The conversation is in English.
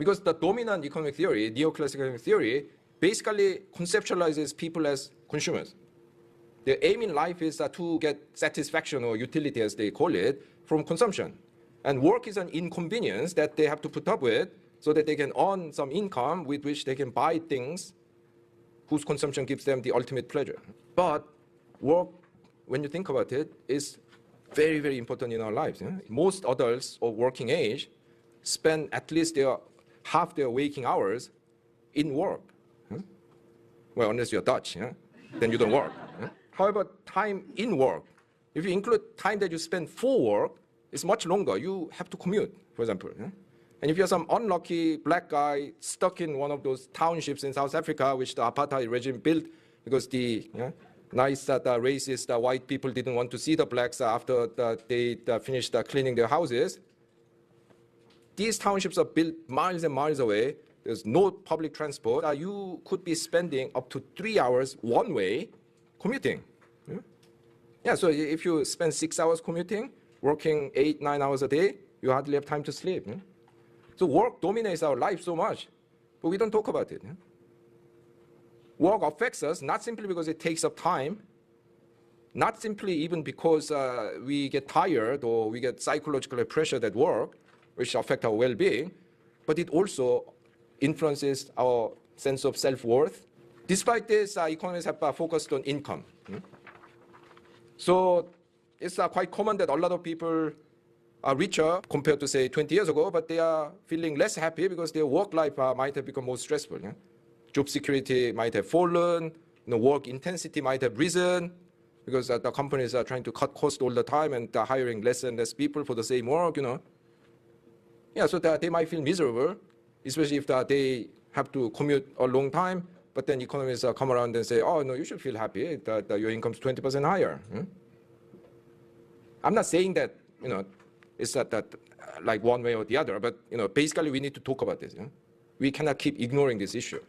Because the dominant economic theory, neoclassical economic theory, basically conceptualizes people as consumers. The aim in life is to get satisfaction or utility, as they call it, from consumption. And work is an inconvenience that they have to put up with so that they can earn some income with which they can buy things whose consumption gives them the ultimate pleasure. But work, when you think about it, is very, very important in our lives. Most adults of working age spend at least half their waking hours in work. Well, unless you're Dutch, then you don't work. However, time in work, if you include time that you spend for work, it's much longer. You have to commute, for example. And if you're some unlucky black guy stuck in one of those townships in South Africa, which the apartheid regime built because the nice racist white people didn't want to see the blacks after they finished cleaning their houses, these townships are built miles and miles away. There's no public transport. You could be spending up to 3 hours one way commuting. Yeah, so if you spend 6 hours commuting, working 8, 9 hours a day, you hardly have time to sleep. So work dominates our life so much, but we don't talk about it. Work affects us not simply because it takes up time, not simply even because we get tired or we get psychological pressure at work, which affect our well-being, but it also influences our sense of self-worth. Despite this, economists have focused on income. So it's quite common that a lot of people are richer compared to, say, 20 years ago, but they are feeling less happy because their work life might have become more stressful. Job security might have fallen, work intensity might have risen because the companies are trying to cut costs all the time and they're hiring less and less people for the same work. Yeah, so they might feel miserable, especially if they have to commute a long time. But then economists come around and say, oh, no, you should feel happy that your income's 20% higher. I'm not saying that, it's not that like one way or the other, but, basically we need to talk about this. We cannot keep ignoring this issue.